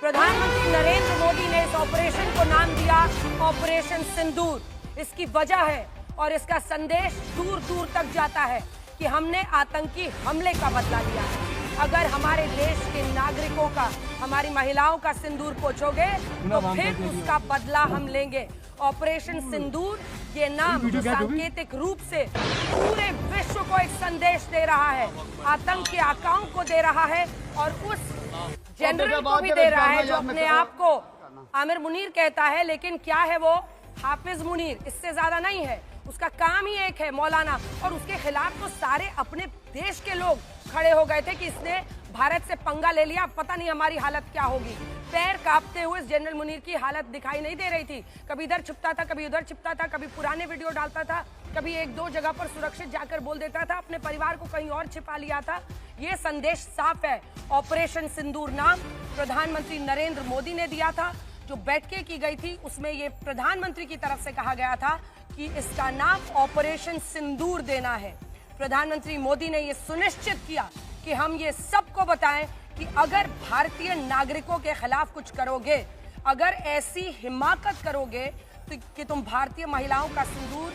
प्रधानमंत्री नरेंद्र मोदी ने इस ऑपरेशन को नाम दिया ऑपरेशन सिंदूर। इसकी वजह है और इसका संदेश दूर दूर तक जाता है कि हमने आतंकी हमले का बदला लिया है। अगर हमारे देश के नागरिकों का, हमारी महिलाओं का सिंदूर पोंछोगे तो फिर उसका बदला हम लेंगे। ऑपरेशन सिंदूर ये नाम सांकेतिक रूप से पूरे विश्व को एक संदेश दे रहा है, आतंक के आकाओं को दे रहा है और उस जनरल को भी दे रहा है जो अपने आप को आमिर मुनीर कहता है, लेकिन क्या है वो? हाफिज मुनीर, इससे ज्यादा नहीं है। उसका काम ही एक है, मौलाना। और उसके खिलाफ तो सारे अपने देश के लोग खड़े हो गए थे कि इसने भारत से पंगा ले लिया, पता नहीं हमारी हालत क्या होगी। पैर कांपते हुए इस जनरल मुनीर की हालत दिखाई नहीं दे रही थी। कभी इधर छिपता था, कभी उधर छिपता था, कभी पुराने वीडियो डालता था, कभी एक दो जगह पर सुरक्षित जाकर बोल देता था, अपने परिवार को कहीं और छिपा लिया था। ये संदेश साफ है। ऑपरेशन सिंदूर नाम प्रधानमंत्री नरेंद्र मोदी ने दिया था। जो बैठकें की गई थी उसमें ये प्रधानमंत्री की तरफ से कहा गया था कि इसका नाम ऑपरेशन सिंदूर देना है। प्रधानमंत्री मोदी ने यह सुनिश्चित किया कि हम ये सबको बताएं कि अगर भारतीय नागरिकों के खिलाफ कुछ करोगे, अगर ऐसी हिमाकत करोगे तो कि तुम भारतीय महिलाओं का सिंदूर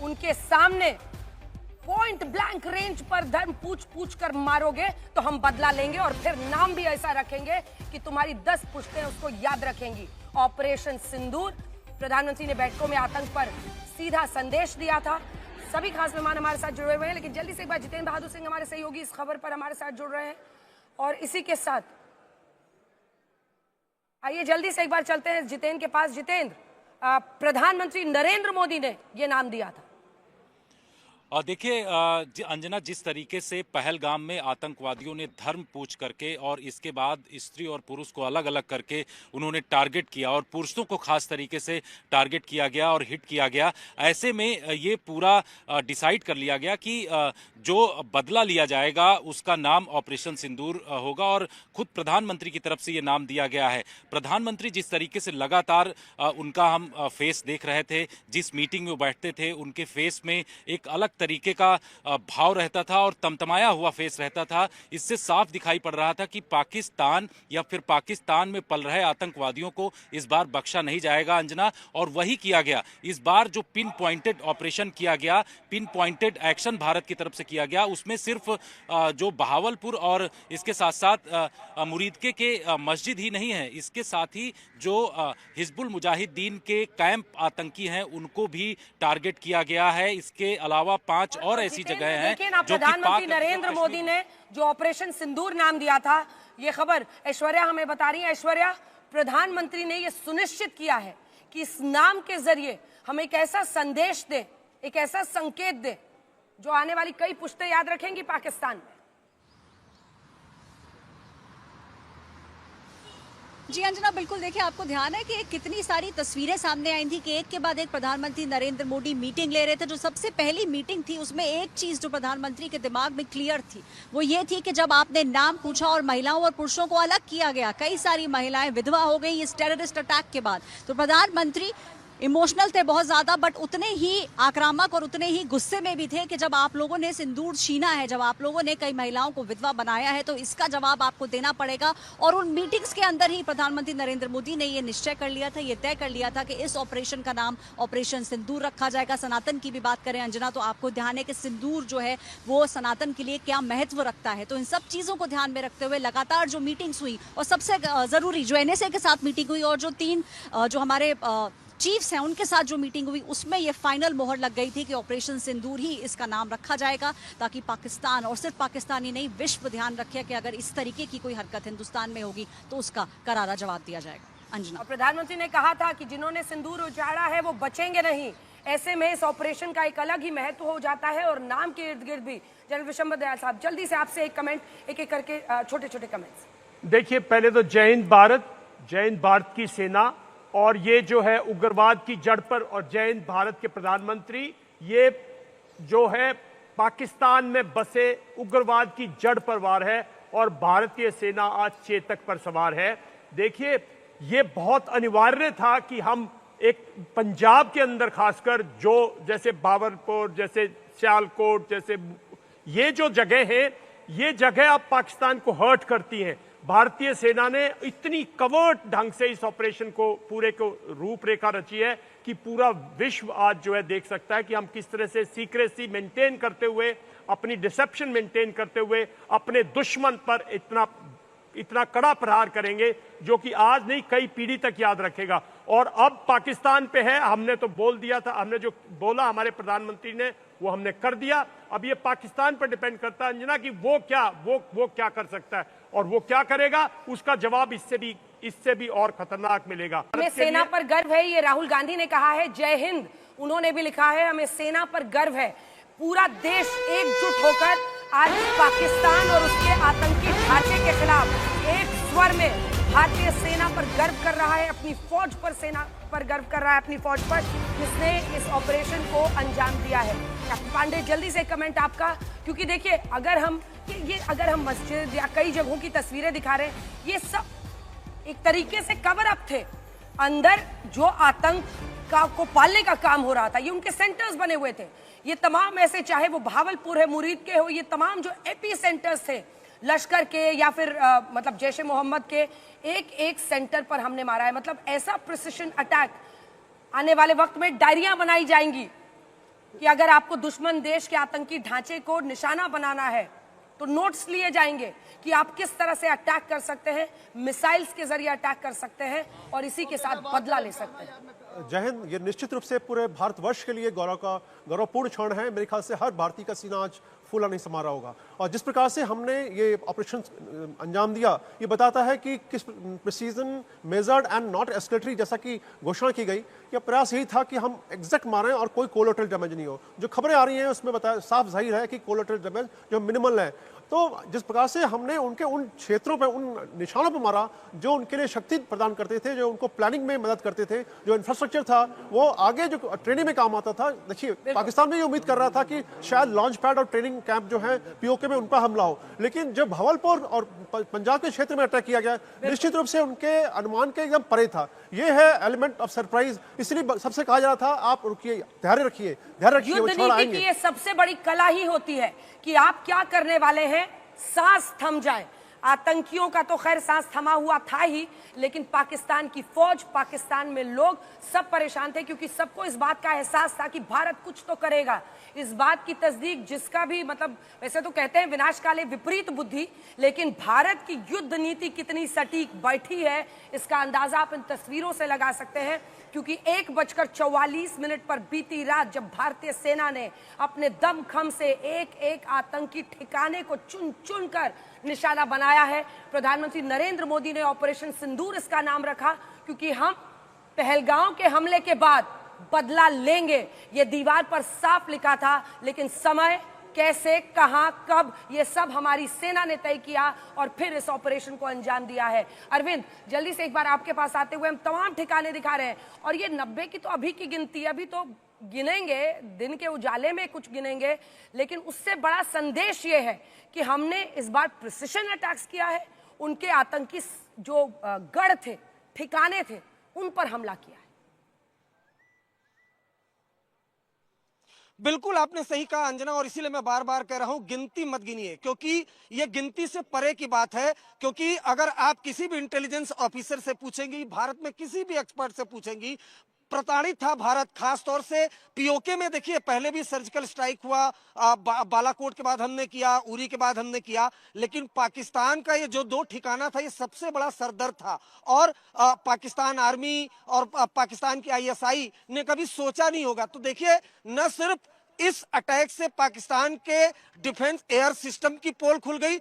उनके सामने पॉइंट ब्लैंक रेंज पर धर्म पूछ कर मारोगे तो हम बदला लेंगे और फिर नाम भी ऐसा रखेंगे कि तुम्हारी 10 पुश्तें उसको याद रखेंगी। ऑपरेशन सिंदूर। प्रधानमंत्री ने बैठकों में आतंक पर सीधा संदेश दिया था। सभी खास मेहमान हमारे साथ जुड़े हुए हैं, लेकिन जल्दी से एक बार जितेंद्र बहादुर सिंह हमारे सहयोगी इस खबर पर हमारे साथ जुड़ रहे हैं और इसी के साथ आइए जल्दी से एक बार चलते हैं जितेंद्र के पास। जितेंद्र, प्रधानमंत्री नरेंद्र मोदी ने यह नाम दिया था। और देखिए अंजना, जिस तरीके से पहलगाम में आतंकवादियों ने धर्म पूछ करके और इसके बाद स्त्री और पुरुष को अलग अलग करके उन्होंने टारगेट किया और पुरुषों को खास तरीके से टारगेट किया गया और हिट किया गया, ऐसे में ये पूरा डिसाइड कर लिया गया कि जो बदला लिया जाएगा उसका नाम ऑपरेशन सिंदूर होगा और खुद प्रधानमंत्री की तरफ से ये नाम दिया गया है। प्रधानमंत्री जिस तरीके से लगातार उनका हम फेस देख रहे थे, जिस मीटिंग में वो बैठते थे, उनके फेस में एक अलग तरीके का भाव रहता था और तमतमाया हुआ फेस रहता था। इससे साफ दिखाई पड़ रहा था कि पाकिस्तान या फिर पाकिस्तान में पल रहे आतंकवादियों को इस बार बख्शा नहीं जाएगा अंजना, और वही किया गया। इस बार जो पिन पॉइंटेड ऑपरेशन किया गया, पिन पॉइंटेड एक्शन भारत की तरफ से किया गया, उसमें सिर्फ जो बहावलपुर और इसके साथ साथ मुरीदके के मस्जिद ही नहीं है, इसके साथ ही जो हिजबुल मुजाहिदीन के कैंप आतंकी हैं उनको भी टारगेट किया गया है। इसके अलावा 5 और ऐसी जगह हैं जो प्रधानमंत्री नरेंद्र मोदी ने जो ऑपरेशन सिंदूर नाम दिया था। ये खबर ऐश्वर्या हमें बता रही है। ऐश्वर्या, प्रधानमंत्री ने यह सुनिश्चित किया है कि इस नाम के जरिए हम एक ऐसा संदेश दें, एक ऐसा संकेत दें जो आने वाली कई पुश्तें याद रखेंगी पाकिस्तान में। जी अंजना, बिल्कुल। देखिए, आपको ध्यान है कि कितनी सारी तस्वीरें सामने आई थी कि एक के बाद एक प्रधानमंत्री नरेंद्र मोदी मीटिंग ले रहे थे। जो सबसे पहली मीटिंग थी उसमें एक चीज जो प्रधानमंत्री के दिमाग में क्लियर थी वो ये थी कि जब आपने नाम पूछा और महिलाओं और पुरुषों को अलग किया गया, कई सारी महिलाएं विधवा हो गई इस टेररिस्ट अटैक के बाद, तो प्रधानमंत्री इमोशनल थे बहुत ज्यादा, बट उतने ही आक्रामक और उतने ही गुस्से में भी थे कि जब आप लोगों ने सिंदूर छीना है, जब आप लोगों ने कई महिलाओं को विधवा बनाया है, तो इसका जवाब आपको देना पड़ेगा। और उन मीटिंग्स के अंदर ही प्रधानमंत्री नरेंद्र मोदी ने यह निश्चय कर लिया था, यह तय कर लिया था कि इस ऑपरेशन का नाम ऑपरेशन सिंदूर रखा जाएगा। सनातन की भी बात करें अंजना, तो आपको ध्यान है कि सिंदूर जो है वो सनातन के लिए क्या महत्व रखता है। तो इन सब चीजों को ध्यान में रखते हुए लगातार जो मीटिंग्स हुई और सबसे जरूरी जो एनएसए के साथ मीटिंग हुई और जो 3 जो हमारे चीफ्स हैं उनके साथ जो मीटिंग हुई, उसमें ये फाइनल मोहर लग गई थी कि ऑपरेशन सिंदूर ही इसका नाम रखा जाएगा, ताकि पाकिस्तान और सिर्फ पाकिस्तान ही नहीं विश्व ध्यान रखे कि अगर इस तरीके की कोई हरकत हिंदुस्तान में होगी तो उसका करारा जवाब दिया जाएगा। अंजना, और प्रधानमंत्री ने कहा था कि जिन्होंने सिंदूर उजाड़ा है वो बचेंगे नहीं। ऐसे में इस ऑपरेशन का एक अलग ही महत्व हो जाता है और नाम के इर्द गिर्द भी। जनरल विशंबर दयाल साहब, जल्दी से आपसे एक कमेंट, एक करके छोटे छोटे कमेंट्स। देखिए, पहले तो जय हिंद भारत, जय हिंद भारत की सेना, और ये जो है उग्रवाद की जड़ पर, और जय हिंद भारत के प्रधानमंत्री, ये जो है पाकिस्तान में बसे उग्रवाद की जड़ पर वार है और भारतीय सेना आज चेतक पर सवार है। देखिए, ये बहुत अनिवार्य था कि हम एक पंजाब के अंदर खासकर जो जैसे बाबरपुर, जैसे सियालकोट, जैसे ये जो जगह है, ये जगह अब पाकिस्तान को हर्ट करती हैं। भारतीय सेना ने इतनी कवर्ट ढंग से इस ऑपरेशन को पूरे को रूपरेखा रची है कि पूरा विश्व आज जो है देख सकता है कि हम किस तरह से सीक्रेसी मेंटेन करते हुए, अपनी डिसेप्शन मेंटेन करते हुए अपने दुश्मन पर इतना कड़ा प्रहार करेंगे जो कि आज नहीं कई पीढ़ी तक याद रखेगा। और अब पाकिस्तान पे है, हमने तो बोल दिया था, हमने जो बोला हमारे प्रधानमंत्री ने वो हमने कर दिया। अब ये पाकिस्तान पर डिपेंड करता है अंजना कि वो क्या कर सकता है और वो क्या करेगा, उसका जवाब इससे भी और खतरनाक मिलेगा। हमें सेना पर गर्व है, ये राहुल गांधी ने कहा है। जय हिंद उन्होंने भी लिखा है, हमें सेना पर गर्व है। पूरा देश एकजुट होकर आज पाकिस्तान और उसके आतंकी ढांचे के खिलाफ एक स्वर में भारतीय सेना पर गर्व कर रहा है, अपनी फौज पर, सेना पर गर्व कर रहा है, अपनी फौज पर, जिसने इस ऑपरेशन को अंजाम दिया है। पांडे, जल्दी से कमेंट आपका, क्योंकि देखिए अगर हम मस्जिद या कई जगहों की तस्वीरें दिखा रहे हैं, ये सब एक तरीके से कवर अप थे। अंदर जो आतंक को पालने का काम हो रहा था, ये उनके सेंटर्स बने हुए थे। ये तमाम ऐसे, चाहे वो भावलपुर है, मुरीद के हो, ये तमाम जो एपी सेंटर्स थे लश्कर के या फिर मतलब जैश ए मोहम्मद के, एक एक सेंटर पर हमने मारा है। मतलब ऐसा प्रिसिशन अटैक, आने वाले वक्त में डायरियां बनाई जाएंगी कि अगर आपको दुश्मन देश के आतंकी ढांचे को निशाना बनाना है तो नोट्स लिए जाएंगे कि आप किस तरह से अटैक कर सकते हैं, मिसाइल्स के जरिए अटैक कर सकते हैं और इसी के साथ बदला ले सकते हैं। जय हिंद। ये निश्चित रूप से पूरे भारतवर्ष के लिए गौरवपूर्ण क्षण है। मेरे ख्याल से हर भारतीय का सीना आज फूला नहीं समा रहा होगा। और जिस प्रकार से हमने ये ऑपरेशन अंजाम दिया, ये बताता है कि किस precision, measured and not escalatory जैसा कि घोषणा की गई, यह प्रयास यही था कि हम एग्जैक्ट मारें और कोई कोलेटरल डैमेज नहीं हो। जो खबरें आ रही हैं उसमें बताया साफ जाहिर है कि कोलेटरल डैमेज जो मिनिमल है। तो जिस प्रकार से हमने उनके उन क्षेत्रों पर, उन निशानों पर मारा जो उनके लिए शक्ति प्रदान करते थे, जो उनको प्लानिंग में मदद करते थे, जो इंफ्रास्ट्रक्चर था वो आगे जो ट्रेनिंग में काम आता था। देखिए पाकिस्तान में ये उम्मीद कर रहा था कि शायद लॉन्च पैड और ट्रेनिंग कैंप जो है पीओके में उन पर हमला हो, लेकिन जब भावलपुर और पंजाब के क्षेत्र में अटैक किया गया, निश्चित रूप से उनके अनुमान के एकदम परे था। ये है एलिमेंट ऑफ सरप्राइज। इसलिए सबसे कहा जा रहा था आप रुकिए, धैर्य रखिए, वो क्षण आएंगे। ये सबसे बड़ी कला ही होती है कि आप क्या करने वाले हैं, सांस थम जाए। आतंकियों का तो खैर सांस थमा हुआ था ही, लेकिन पाकिस्तान की फौज, पाकिस्तान में लोग सब परेशान थे, क्योंकि सबको इस बात का एहसास था कि भारत कुछ तो करेगा। इस बात की तस्दीक जिसका भी, मतलब वैसे तो कहते हैं विनाशकाले विपरीत बुद्धि, लेकिन भारत की युद्ध नीति कितनी सटीक बैठी है इसका अंदाजा आप इन तस्वीरों से लगा सकते हैं। क्योंकि 1:44 पर बीती रात जब भारतीय सेना ने अपने दमखम से एक एक आतंकी ठिकाने को चुन चुन कर निशाना बनाया है। प्रधानमंत्री नरेंद्र मोदी ने ऑपरेशन सिंदूर इसका नाम रखा, क्योंकि हम पहलगांव के हमले के बाद बदला लेंगे, ये दीवार पर साफ लिखा था, लेकिन समय, कैसे, कहां, कब, ये सब हमारी सेना ने तय किया और फिर इस ऑपरेशन को अंजाम दिया है। अरविंद, जल्दी से एक बार आपके पास आते हुए हम तमाम ठिकाने दिखा रहे हैं, और ये 90 की तो अभी की गिनती, अभी तो गिनेंगे, दिन के उजाले में कुछ गिनेंगे, लेकिन उससे बड़ा संदेश ये है कि हमने इस बार प्रिसिशन अटैक्स किया है, उनके आतंकी जो गढ़ थे, ठिकाने थे, उन पर हमला किया है। बिल्कुल आपने सही कहा अंजना, और इसीलिए मैं बार बार कह रहा हूं गिनती मत गिनिए, क्योंकि ये गिनती से परे की बात है। क्योंकि अगर आप किसी भी इंटेलिजेंस ऑफिसर से पूछेंगी, भारत में किसी भी एक्सपर्ट से पूछेंगी, प्रताड़ित था भारत। खास तौर से पीओके में देखिए पहले भी सर्जिकल स्ट्राइक हुआ, बालाकोट के बाद हमने किया, उरी के बाद हमने किया, लेकिन पाकिस्तान का ये जो 2 ठिकाना था ये सबसे बड़ा सरदर्द था। और पाकिस्तान आर्मी और पाकिस्तान की आईएसआई ने कभी सोचा नहीं होगा। तो देखिए न सिर्फ इस अटैक से पाकिस्तान के डिफेंस एयर सिस्टम की पोल खुल गई,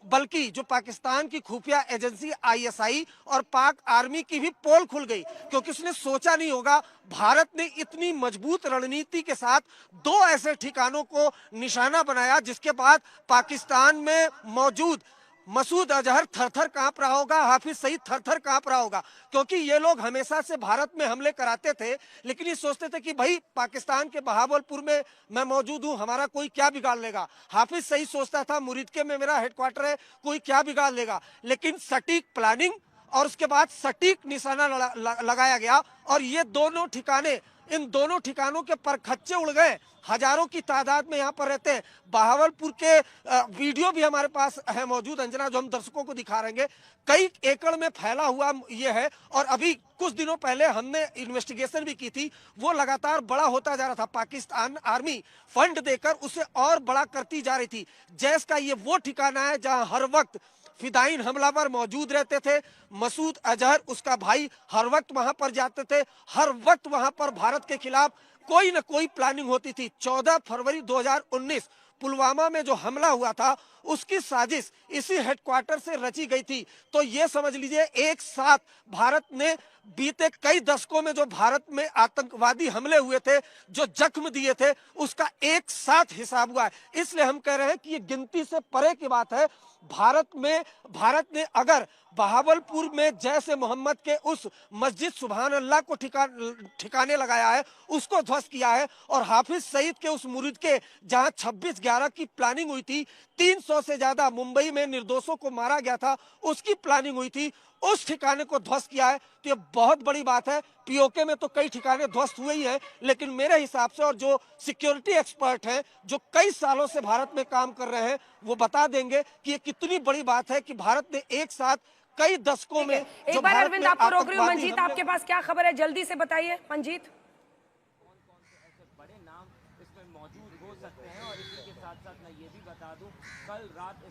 बल्कि जो पाकिस्तान की खुफिया एजेंसी आईएसआई और पाक आर्मी की भी पोल खुल गई, क्योंकि उसने सोचा नहीं होगा भारत ने इतनी मजबूत रणनीति के साथ 2 ऐसे ठिकानों को निशाना बनाया, जिसके बाद पाकिस्तान में मौजूद मसूद अजहर थरथर कांप रहा होगा, हाफिज सईद थरथर कांप रहा होगा, क्योंकि ये लोग हमेशा से भारत में हमले कराते थे, लेकिन ये सोचते थे कि भाई पाकिस्तान के बहावलपुर में मैं मौजूद हूं, हमारा कोई क्या बिगाड़ लेगा। हाफिज सईद सोचता था मुरीदके में मेरा हेडक्वार्टर है, कोई क्या बिगाड़ लेगा। लेकिन सटीक प्लानिंग और उसके बाद सटीक निशाना लगाया गया, और ये दोनों ठिकाने इन दोनों ठिकानों के परखच्चे उड़ गए। हजारों की तादाद में यहाँ पर रहते हैं। बहावलपुर के वीडियो भी हमारे पास है मौजूद अंजना, जो हम दर्शकों को दिखा रहेंगे। कई एकड़ में फैला हुआ ये है और अभी कुछ दिनों पहले हमने इन्वेस्टिगेशन भी की थी, वो लगातार बड़ा होता जा रहा था। पाकिस्तान आर्मी फंड देकर उसे और बड़ा करती जा रही थी। जैश का ये वो ठिकाना है जहां हर वक्त फिदाइन हमलावर मौजूद रहते थे। मसूद अजहर उसका भाई हर वक्त वहां पर जाते थे। हर वक्त वहां पर भारत के खिलाफ कोई न कोई प्लानिंग होती थी। 14 फरवरी 2019 पुलवामा में जो हमला हुआ था, उसकी साजिश इसी हेडक्वार्टर से रची गई थी। तो ये समझ लीजिए एक साथ भारत ने बीते कई दशकों में जो भारत में आतंकवादी हमले हुए थे, जो जख्म दिए थे, उसका एक साथ हिसाब हुआ है। इसलिए हम कह रहे हैं कि ये गिनती से परे की बात है। भारत ने अगर बहावलपुर में जैसे मोहम्मद के उस मस्जिद सुभान अल्लाह को ठिकाने लगाया है, उसको ध्वस्त किया है, और हाफिज सईद के उस मुरीद के जहां 26/11 की प्लानिंग हुई थी, 300 से ज्यादा मुंबई में निर्दोषों को मारा गया था, उसकी प्लानिंग हुई थी, उस ठिकाने को ध्वस्त किया है। तो ये बहुत बड़ी बात है। पीओके में तो कई ठिकाने ध्वस्त हुए ही हैं, लेकिन मेरे हिसाब से, और जो सिक्योरिटी एक्सपर्ट हैं जो कई सालों से भारत में काम कर रहे हैं, वो बता देंगे कि ये कितनी बड़ी बात है कि भारत ने एक साथ कई दशकों में एक बार अरविंद आपको रोक रही हूँ। मंजीत, आपके पास क्या खबर है, जल्दी से बताइए मंजीत।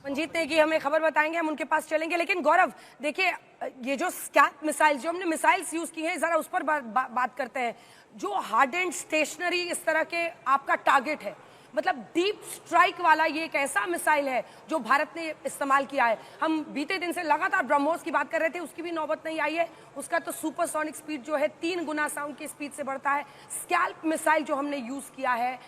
मंजीत ने की हमें खबर बताएंगे, हम उनके पास चलेंगे। लेकिन गौरव देखिए, ये जो स्कैल्प मिसाइल, जो हमने मिसाइल्स यूज की हैं, जरा उस पर बात करते हैं। जो हार्ड एंड स्टेशनरी इस तरह के आपका टारगेट है, मतलब डीप स्ट्राइक वाला, ये एक ऐसा मिसाइल है जो भारत ने इस्तेमाल किया है। हम बीते दिन से लगातार ब्रह्मोस की बात कर रहे थे, उसकी भी नौबत नहीं आई है। उसका तो सुपरसोनिक स्पीड जो है 3 गुना साउंड की स्पीड से बढ़ता है। स्कैल्प मिसाइल जो हमने यूज किया है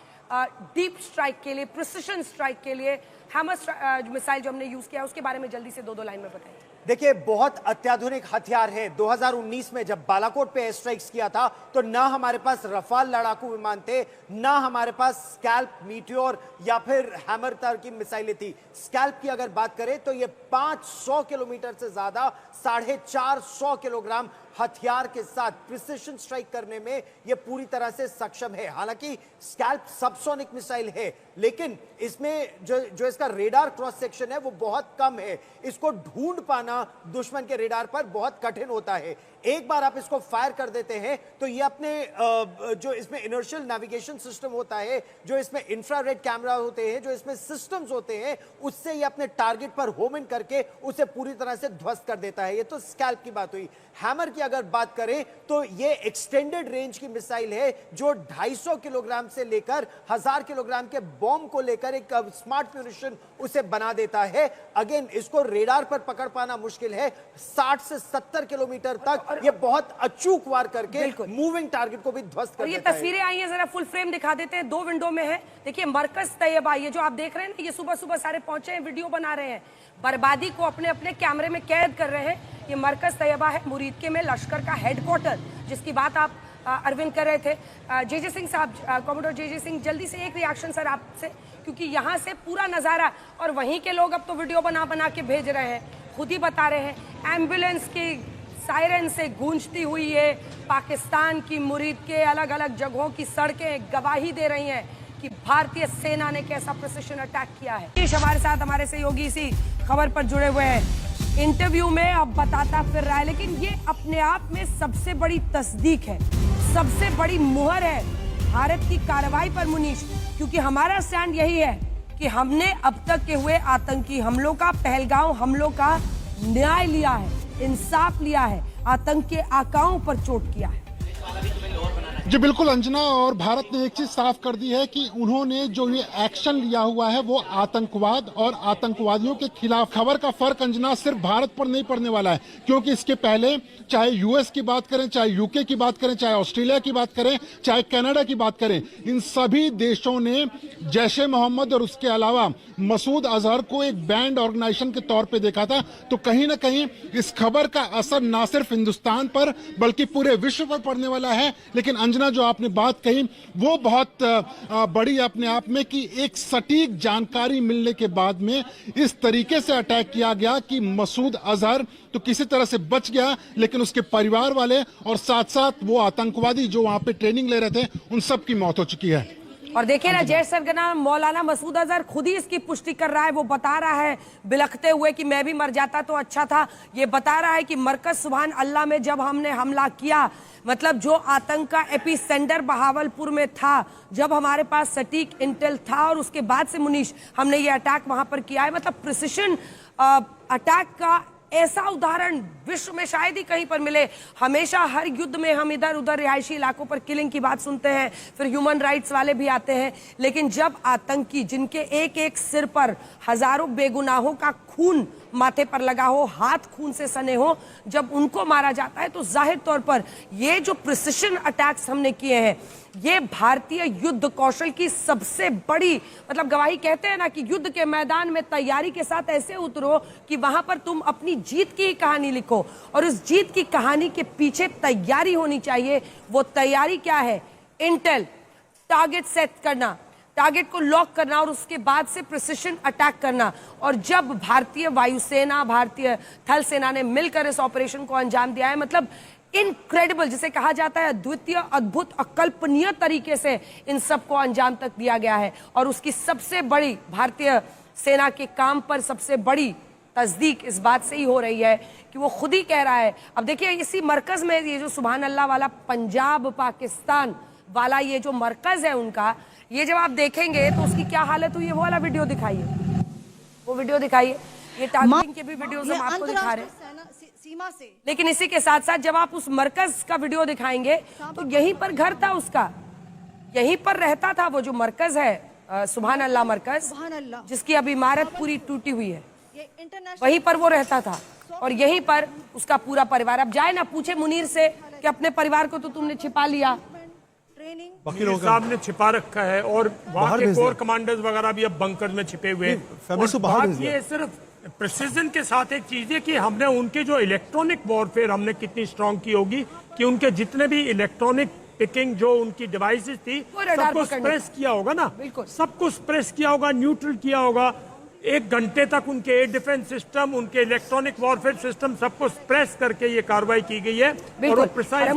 डीप स्ट्राइक के लिए, प्रिसिशन स्ट्राइक के लिए, हैमर मिसाइल जो हमने यूज किया, उसके बारे में जल्दी से 2 लाइन में बताइए। देखिए, बहुत अत्याधुनिक हथियार है। 2019 में जब बालाकोट पे एयर स्ट्राइक्स किया था, तो ना हमारे पास रफाल लड़ाकू विमान थे, ना हमारे पास स्कैल्प, मीटियोर या फिर हैमर तरह की मिसाइलें थी। स्कैल्प की अगर बात करें तो ये 500 किलोमीटर से ज्यादा, 450 किलोग्राम हथियार के साथ प्रिसिशन स्ट्राइक करने में ये पूरी तरह से सक्षम है। हालांकि स्कैल्प सबसोनिक मिसाइल है, लेकिन इसमें जो इसका रेडार क्रॉस सेक्शन है वो बहुत कम है। इसको ढूंढ पाना दुश्मन के रेडार पर बहुत कठिन होता है। एक बार आप इसको फायर कर देते हैं तो ये अपने जो इसमें इनर्शियल नेविगेशन सिस्टम होता है, जो इसमें इंफ्रारेड कैमरा होते हैं, जो इसमें सिस्टम्स होते हैं, उससे ये अपने टारगेट पर होम इन करके उसे पूरी तरह से ध्वस्त कर देता है। ये तो स्कैल्प की बात हुई। हैमर की अगर बात करें तो ये एक्सटेंडेड रेंज की मिसाइल है, जो 250 किलोग्राम से लेकर 1000 किलोग्राम के बॉम्ब को लेकर एक स्मार्ट म्यूनिशन उसे बना देता है। अगेन, इसको रेडार पर पकड़ पाना मुश्किल है। 60 से 70 किलोमीटर तक ये बहुत अचूक वार करके मूविंग टारगेट को भी ध्वस्त कर देता है। ये तस्वीरें आई हैं, जरा फुल फ्रेम दिखा देते हैं। 2 विंडो में है, देखिए मरकज तैयबा, ये जो आप देख रहे हैं ना, ये सुबह सुबह सारे पहुंचे हैं, वीडियो बना रहे हैं, बर्बादी को अपने अपने कैमरे में कैद कर रहे हैं। ये मरकज तैयबा है मुरीदके में, लश्कर का हेडक्वार्टर, जिसकी बात आप अरविंद कर रहे थे। जे सिंह साहब, कॉमोडोर जे सिंह, जल्दी से एक रिएक्शन सर आपसे, क्योंकि यहाँ से पूरा नजारा, और वहीं के लोग अब तो वीडियो बना बना के भेज रहे हैं, खुद ही बता रहे हैं, एम्बुलेंस की सायरन से गूंजती हुई है पाकिस्तान की मुरीद के अलग अलग जगहों की सड़कें गवाही दे रही हैं कि भारतीय सेना ने कैसा प्रिसिशन अटैक किया है। हमारे साथ हमारे सहयोगी इसी खबर पर जुड़े हुए हैं, इंटरव्यू में अब बताता फिर रहा है, लेकिन ये अपने आप में सबसे बड़ी तस्दीक है, सबसे बड़ी मुहर है भारत की कार्रवाई पर मुनीश, क्योंकि हमारा स्टैंड यही है कि हमने अब तक के हुए आतंकी हमलों का, पहलगाम हमलों का न्याय लिया है, इंसाफ लिया है, आतंक के आकाओं पर चोट किया है। जी बिल्कुल अंजना, और भारत ने एक चीज साफ कर दी है कि उन्होंने जो ये एक्शन लिया हुआ है वो आतंकवाद और आतंकवादियों के खिलाफ। खबर का फर्क अंजना सिर्फ भारत पर नहीं पड़ने वाला है, क्योंकि इसके पहले चाहे यूएस की बात करें, चाहे यूके की बात करें, चाहे ऑस्ट्रेलिया की बात करें, चाहे कनाडा की बात करें, इन सभी देशों ने जैश-ए मोहम्मद और उसके अलावा मसूद अजहर को एक बैंड ऑर्गेनाइजेशन के तौर पर देखा था। तो कहीं ना कहीं इस खबर का असर न सिर्फ हिंदुस्तान पर बल्कि पूरे विश्व पर पड़ने वाला है। लेकिन अंजना, अंजना जो आपने बात कही वो बहुत बड़ी अपने आप में, कि एक सटीक जानकारी मिलने के बाद में इस तरीके से अटैक किया गया कि मसूद अजहर तो किसी तरह से बच गया, लेकिन उसके परिवार वाले और साथ साथ वो आतंकवादी जो वहां पे ट्रेनिंग ले रहे थे उन सब की मौत हो चुकी है। और देखिए ना, जैश सरगना मौलाना मसूद अजहर खुद ही इसकी पुष्टि कर रहा है। वो बता रहा है बिलखते हुए कि मैं भी मर जाता तो अच्छा था। ये बता रहा है कि मरकज सुभान अल्लाह में जब हमने हमला किया, मतलब जो आतंक का एपी सेंटर बहावलपुर में था, जब हमारे पास सटीक इंटेल था और उसके बाद से मुनीश हमने ये अटैक वहां पर किया है। मतलब प्रिसिशन अटैक का ऐसा उदाहरण विश्व में शायद ही कहीं पर मिले। हमेशा हर युद्ध में हम इधर उधर रिहायशी इलाकों पर किलिंग की बात सुनते हैं, फिर ह्यूमन राइट्स वाले भी आते हैं, लेकिन जब आतंकी जिनके एक एक सिर पर हजारों बेगुनाहों का खून माथे पर लगा हो, हाथ खून से सने हो, जब उनको मारा जाता है तो जाहिर तौर पर ये जो प्रिसिशन अटैक्स हमने किए हैं, ये भारतीय युद्ध कौशल की सबसे बड़ी मतलब गवाही। कहते हैं ना कि युद्ध के मैदान में तैयारी के साथ ऐसे उतरो कि वहां पर तुम अपनी जीत की ही कहानी लिखो, और उस जीत की कहानी के पीछे तैयारी होनी चाहिए। वो तैयारी क्या है? इंटेल, टारगेट सेट करना, टारगेट को लॉक करना और उसके बाद से प्रिसिशन अटैक करना। और जब भारतीय वायुसेना, भारतीय थल सेना ने मिलकर इस ऑपरेशन को अंजाम दिया है, मतलब इनक्रेडिबल, जिसे कहा जाता है अद्वितीय, अद्भुत, अकल्पनीय तरीके से इन सबको अंजाम तक दिया गया है। और उसकी सबसे बड़ी भारतीय सेना के काम पर सबसे बड़ी तस्दीक इस बात से ही हो रही है कि वो खुद ही कह रहा है। अब देखिए, इसी मरकज में ये जो सुभान अल्लाह वाला पंजाब पाकिस्तान वाला ये जो मरकज है उनका, ये जब आप देखेंगे तो उसकी क्या हालत हुई है, वो वाला वीडियो दिखाइए, वो वीडियो दिखाइए। ये टारगेटिंग के भी वीडियोस हम आपको दिखा रहे हैं सीमा से। लेकिन इसी के साथ साथ जब आप उस मरकज का वीडियो दिखाएंगे तो यहीं पर घर था उसका, यहीं पर रहता था वो जो मरकज है सुभान अल्लाह मरकज, जिसकी अब इमारत पूरी टूटी हुई है, वहीं पर वो रहता था और यहीं पर उसका पूरा परिवार। अब जाए ना, पूछे मुनीर से कि अपने परिवार को तो तुमने छिपा लिया, वकील साहब ने छिपा रखा है और वहाँ के कोर कमांडर्स वगैरह भी अब बंकर में छिपे हुए। बात ये सिर्फ प्रिसीजन के साथ एक चीज है कि हमने उनके जो इलेक्ट्रॉनिक वॉरफेयर हमने कितनी स्ट्रांग की होगी कि उनके जितने भी इलेक्ट्रॉनिक पिकिंग जो उनकी डिवाइसेस थी सबको स्प्रेस किया होगा ना, सबको स्प्रेस किया होगा, न्यूट्रल किया होगा। 1 घंटे तक उनके एयर डिफेंस सिस्टम, उनके इलेक्ट्रॉनिक वॉरफेयर सिस्टम सबको स्प्रेस करके ये कार्रवाई की गई है और प्रिसाइज